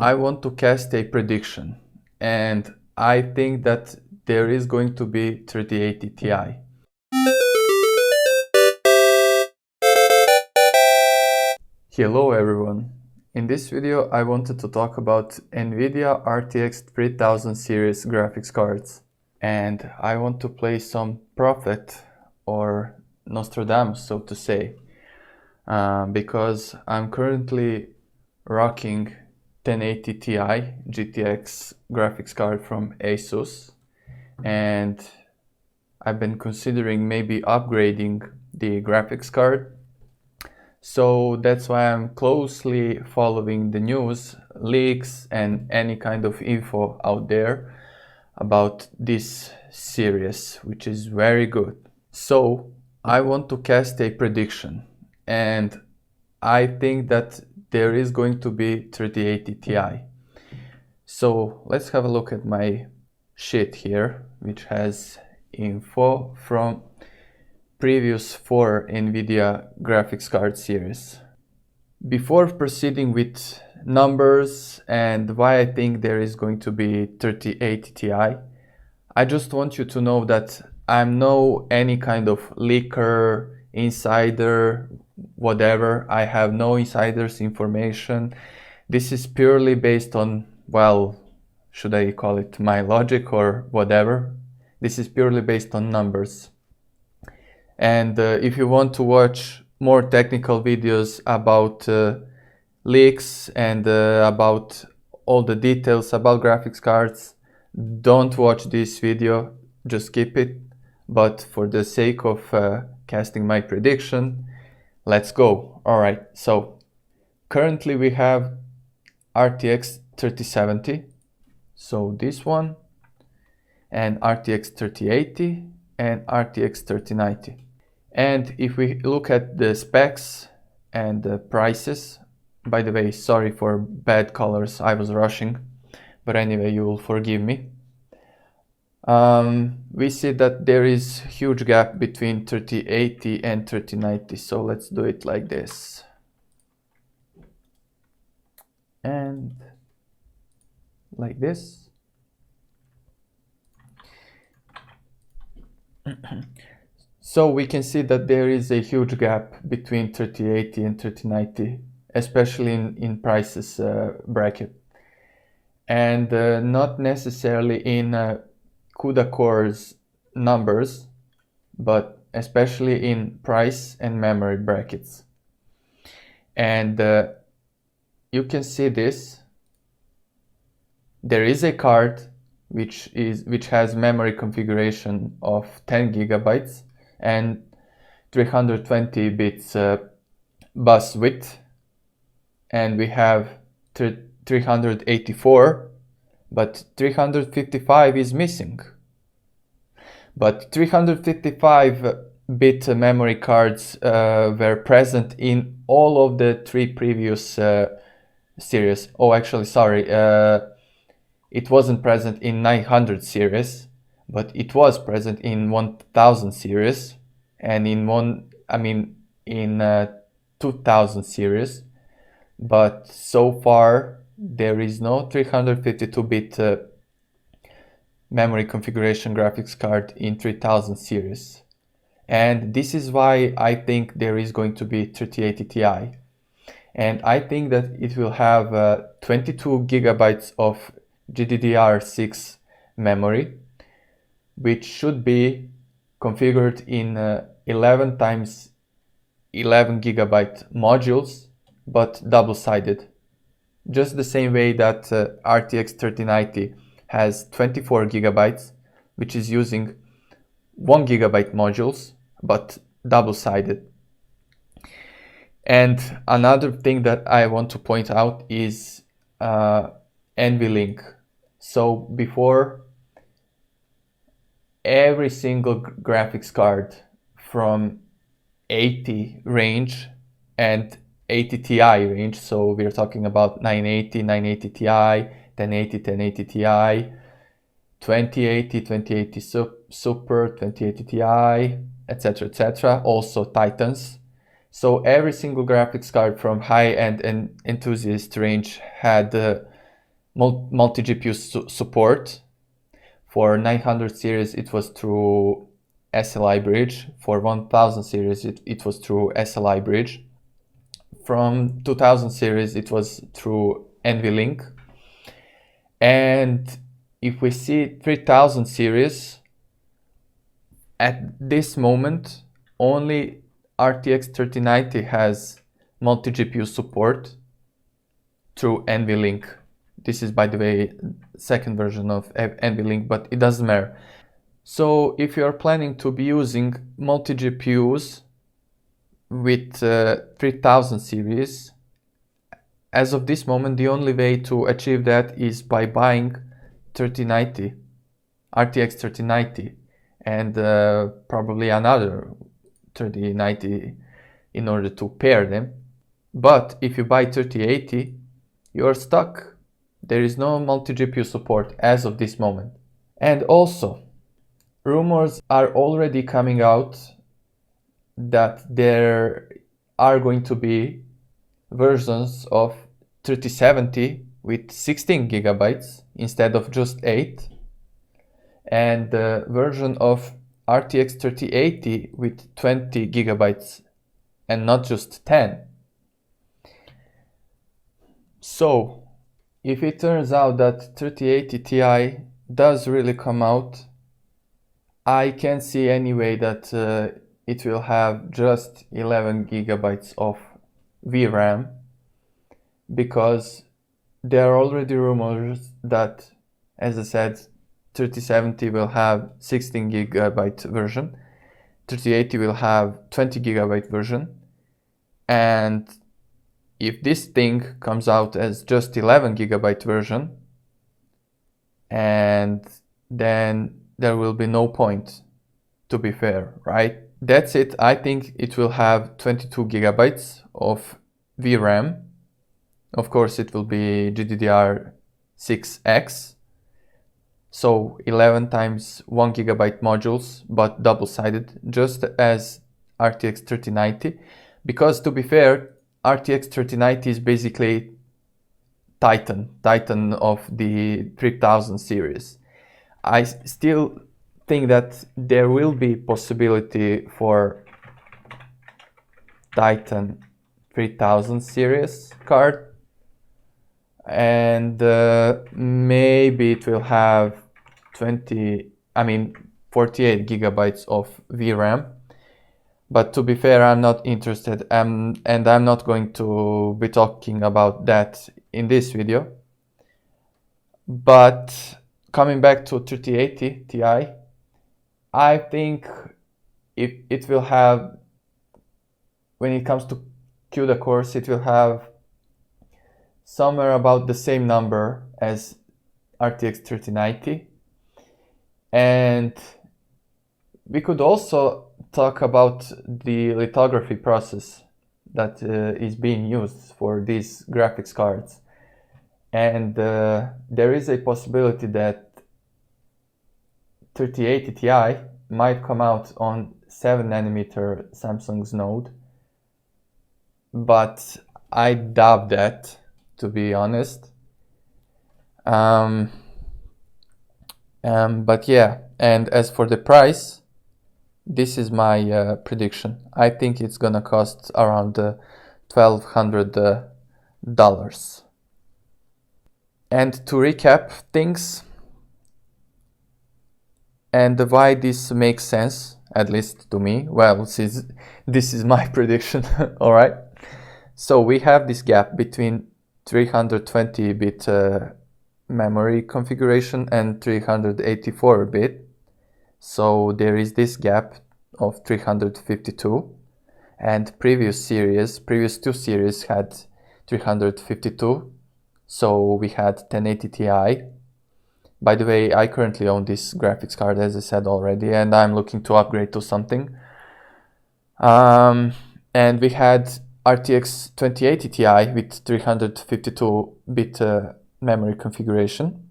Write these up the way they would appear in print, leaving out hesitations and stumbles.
I want to cast a prediction, and I think that there is going to be 3080 Ti. Hello everyone! In this video I wanted to talk about Nvidia RTX 3000 series graphics cards, and I want to play some prophet or Nostradamus, so to say, because I'm currently rocking 1080 Ti GTX graphics card from Asus, and I've been considering maybe upgrading the graphics card. So that's why I'm closely following the news, leaks, and any kind of info out there about this series, which is very good. So I want to cast a prediction, and I think that there is going to be 3080 Ti. So let's have a look at my sheet here, which has info from previous 4 Nvidia graphics card series. Before proceeding with numbers and why I think there is going to be 3080 Ti, I just want you to know that I'm no any kind of leaker, insider, whatever. I have no insider's information. This is purely based on, well, should I call it my logic or whatever? This is purely based on numbers. And if you want to watch more technical videos about leaks and about all the details about graphics cards, don't watch this video, just skip it. But for the sake of casting my prediction, let's go. Alright, so currently we have RTX 3070, so this one, and RTX 3080 and RTX 3090. And if we look at the specs and the prices, by the way, sorry for bad colors, I was rushing, but anyway, you will forgive me. We see that there is huge gap between 3080 and 3090, so let's do it like this. And like this. So we can see that there is a huge gap between 3080 and 3090, especially in prices bracket, and not necessarily in CUDA cores numbers, but especially in price and memory brackets. And you can see this. There is a card which has memory configuration of 10 gigabytes and 320 bits bus width, and we have 384, but 355 is missing. But 355 bit memory cards were present in all of the 3 previous series. Oh, actually, sorry, it wasn't present in 900 series, but it was present in 1000 series and in 2000 series. But so far there is no 352-bit memory configuration graphics card in 3000 series. And this is why I think there is going to be 3080 Ti. And I think that it will have 22 gigabytes of GDDR6 memory, which should be configured in 11 times 11 gigabyte modules, but double-sided. Just the same way that RTX 3090 has 24 gigabytes, which is using 1 gigabyte modules, but double-sided. And another thing that I want to point out is NVLink. So before, every single graphics card from 80 range and 80 Ti range, so we're talking about 980, 980 Ti, 1080, 1080 Ti, 2080, 2080 Super, 2080 Ti, etc, etc, also Titans. So every single graphics card from high-end and enthusiast range had multi-GPU support. For 900 series, it was through SLI bridge. For 1000 series, it was through SLI bridge. From 2000 series, it was through NVLink. And if we see 3000 series, at this moment, only RTX 3090 has multi-GPU support through NVLink. This is, by the way, second version of NVLink, but it doesn't matter. So if you are planning to be using multi-GPUs with 3000 series, as of this moment, the only way to achieve that is by buying 3090, RTX 3090, and probably another 3090 in order to pair them. But if you buy 3080, you are stuck. There is no multi-GPU support as of this moment. And also, rumors are already coming out that there are going to be versions of 3070 with 16 gigabytes instead of just 8, and the version of RTX 3080 with 20 gigabytes and not just 10. So if it turns out that 3080 Ti does really come out, I can see anyway that it will have just 11 gigabytes of VRAM, because there are already rumors that, as I said, 3070 will have 16 gigabyte version, 3080 will have 20 gigabyte version, and if this thing comes out as just 11 gigabyte version, and then there will be no point, to be fair, right? That's it. I think it will have 22 gigabytes of VRAM. Of course, it will be GDDR6X, so 11 times 1 gigabyte modules, but double-sided, just as RTX 3090. Because, to be fair, RTX 3090 is basically Titan of the 3000 series. I still think that there will be possibility for Titan 3000 series card, and maybe it will have 48 gigabytes of VRAM. But to be fair, I'm not interested, and I'm not going to be talking about that in this video. But coming back to 3080 Ti, I think if it will have, when it comes to CUDA cores, it will have somewhere about the same number as RTX 3090. And we could also talk about the lithography process that is being used for these graphics cards. And there is a possibility that 3080 Ti might come out on 7nm Samsung's node, but I doubt that, to be honest. But yeah, and as for the price, this is my prediction. I think it's gonna cost around $1,200. And to recap things, and why this makes sense, at least to me, well, this is my prediction, alright? So we have this gap between 320-bit memory configuration and 384-bit. So there is this gap of 352, and previous two series had 352. So we had 1080 Ti. By the way, I currently own this graphics card, as I said already, and I'm looking to upgrade to something. And we had RTX 2080 Ti with 352-bit memory configuration.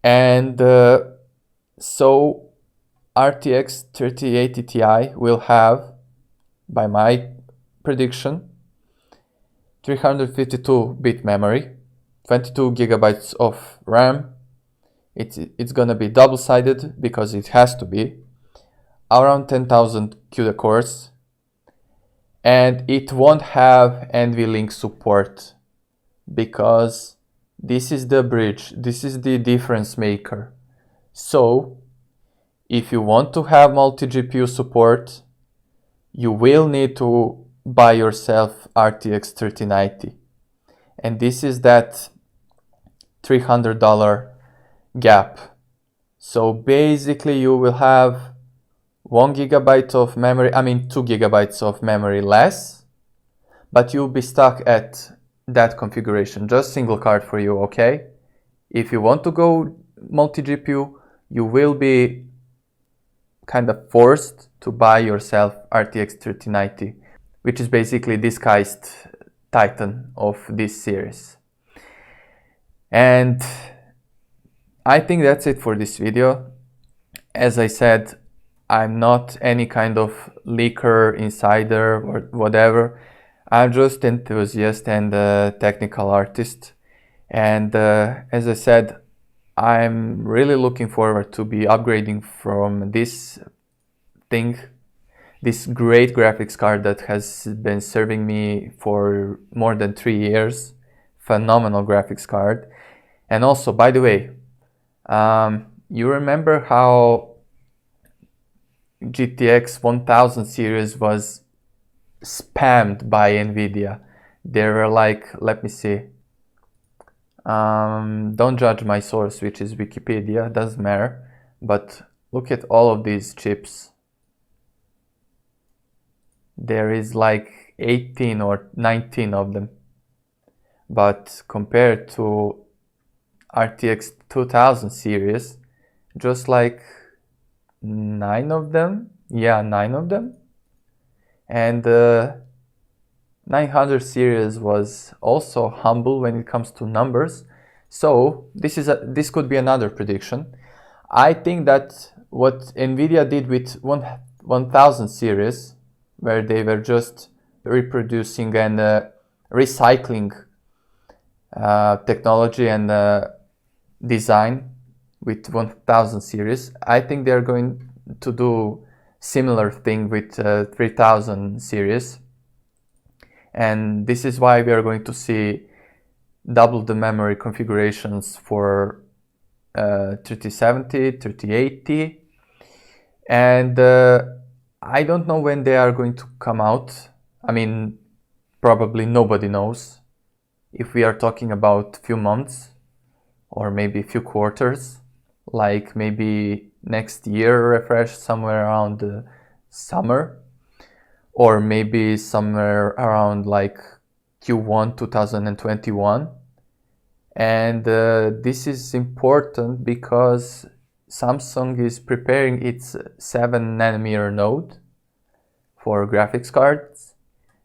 And so RTX 3080 Ti will have, by my prediction, 352-bit memory, 22 gigabytes of RAM. It's gonna be double-sided because it has to be. Around 10,000 CUDA cores. And it won't have NVLink support because this is the bridge, this is the difference maker. So if you want to have multi-GPU support, you will need to buy yourself RTX 3090. And this is that $300 gap. So basically you will have 1 gigabyte of memory, 2 gigabytes of memory less, but you'll be stuck at that configuration, just single card for you, okay? If you want to go multi-GPU, you will be kind of forced to buy yourself RTX 3090, which is basically disguised Titan of this series. And I think that's it for this video. As I said, I'm not any kind of leaker, insider, or whatever. I'm just an enthusiast and a technical artist. And as I said, I'm really looking forward to be upgrading from this thing, this great graphics card that has been serving me for more than 3 years. Phenomenal graphics card. And also, by the way, you remember how GTX 1000 series was spammed by Nvidia? They were like, let me see, don't judge my source, which is Wikipedia, doesn't matter, but look at all of these chips. There is like 18 or 19 of them, but compared to RTX 2000 series, just like 9 of them. Yeah, 9 of them. And the 900 series was also humble when it comes to numbers. So this could be another prediction. I think that what Nvidia did with 1000 series, where they were just reproducing and recycling technology and design with 1000 series, I think they're going to do similar thing with 3000 series. And this is why we are going to see double the memory configurations for 3070, 3080. And I don't know when they are going to come out. Probably nobody knows. If we are talking about few months or maybe a few quarters, like maybe next year refresh somewhere around the summer, or maybe somewhere around like Q1 2021. And this is important because Samsung is preparing its 7 nanometer node for graphics cards,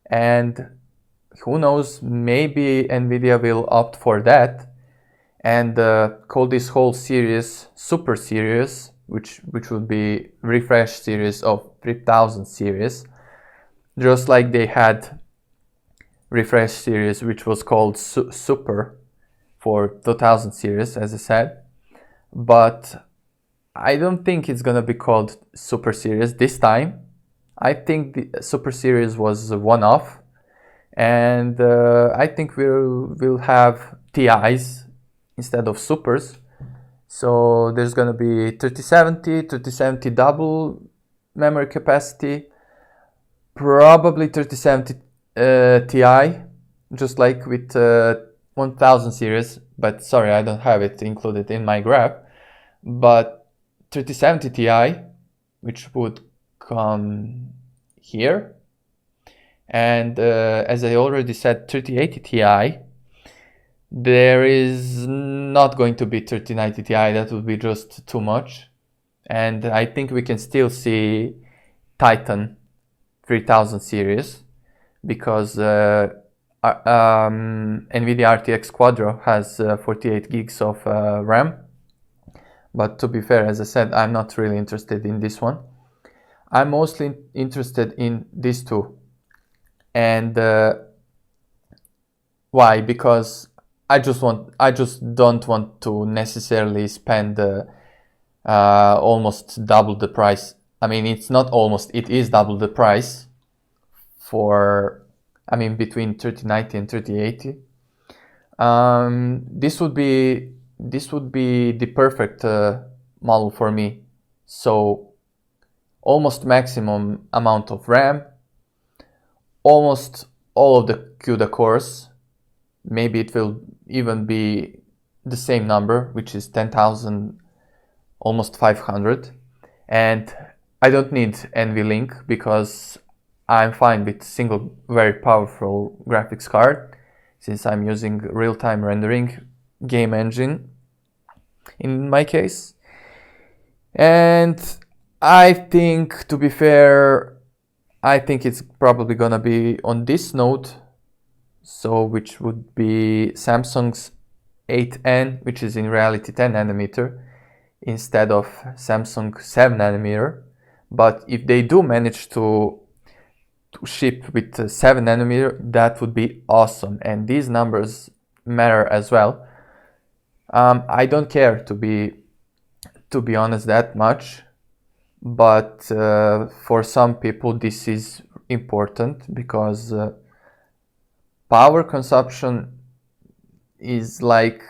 and who knows, maybe Nvidia will opt for that and call this whole series Super Series, which would be refresh series of 3000 series, just like they had refresh series which was called Super for 2000 series, as I said. But I don't think it's gonna be called Super Series this time. I think the Super Series was a one-off, and I think we'll have TIs instead of Supers. So there's gonna be 3070 double memory capacity, probably 3070 Ti, just like with 1000 series, but sorry, I don't have it included in my graph. But 3070 Ti, which would come here, and as I already said, 3080 Ti. There is not going to be 3090 Ti, that would be just too much. And I think we can still see Titan 3000 series, because Nvidia RTX Quadro has 48 gigs of RAM. But to be fair, as I said, I'm not really interested in this one. I'm mostly interested in these two. And why? Because I just don't want to necessarily spend almost double the price. I mean, it's not almost, it is double the price for, I mean, between 3090 and 3080. This would be the perfect model for me. So almost maximum amount of RAM, almost all of the CUDA cores. Maybe it will even be the same number, which is 10,000, almost 500. And I don't need NVLink because I'm fine with single very powerful graphics card, since I'm using real-time rendering game engine in my case. And I think, to be fair, I think it's probably gonna be on this node, so which would be Samsung's 8N, which is in reality 10 nanometer instead of Samsung 7 nanometer. But if they do manage to ship with 7 nanometer, that would be awesome, and these numbers matter as well. I don't care, to be honest, that much, but for some people this is important because power consumption is like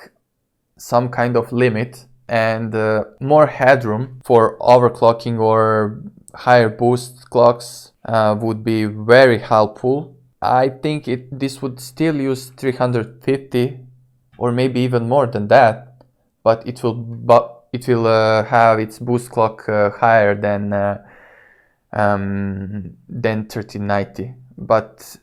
some kind of limit, and more headroom for overclocking or higher boost clocks would be very helpful. I think this would still use 350 or maybe even more than that, but it will have its boost clock higher than 3090. But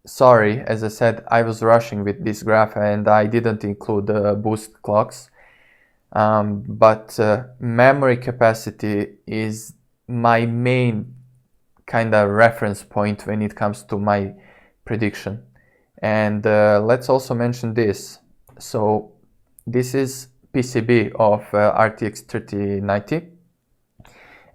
sorry, as I said, I was rushing with this graph and I didn't include the boost clocks. But memory capacity is my main kind of reference point when it comes to my prediction. And let's also mention this. So this is PCB of RTX 3090,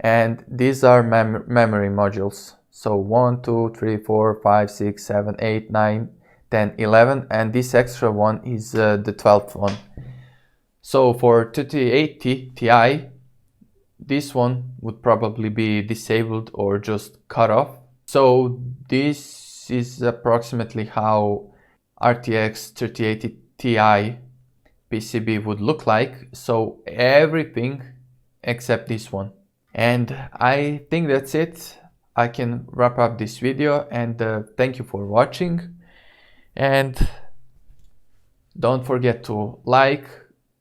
and these are memory modules. So 1, 2, 3, 4, 5, 6, 7, 8, 9, 10, 11, and this extra one is the 12th one. So for 3080 Ti, this one would probably be disabled or just cut off. So this is approximately how RTX 3080 Ti PCB would look like. So everything except this one. And I think that's it. I can wrap up this video, and thank you for watching. And don't forget to like,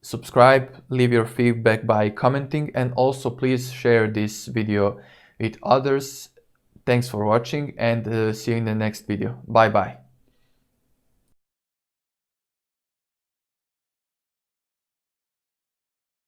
subscribe, leave your feedback by commenting, and also please share this video with others. Thanks for watching, and see you in the next video. Bye bye.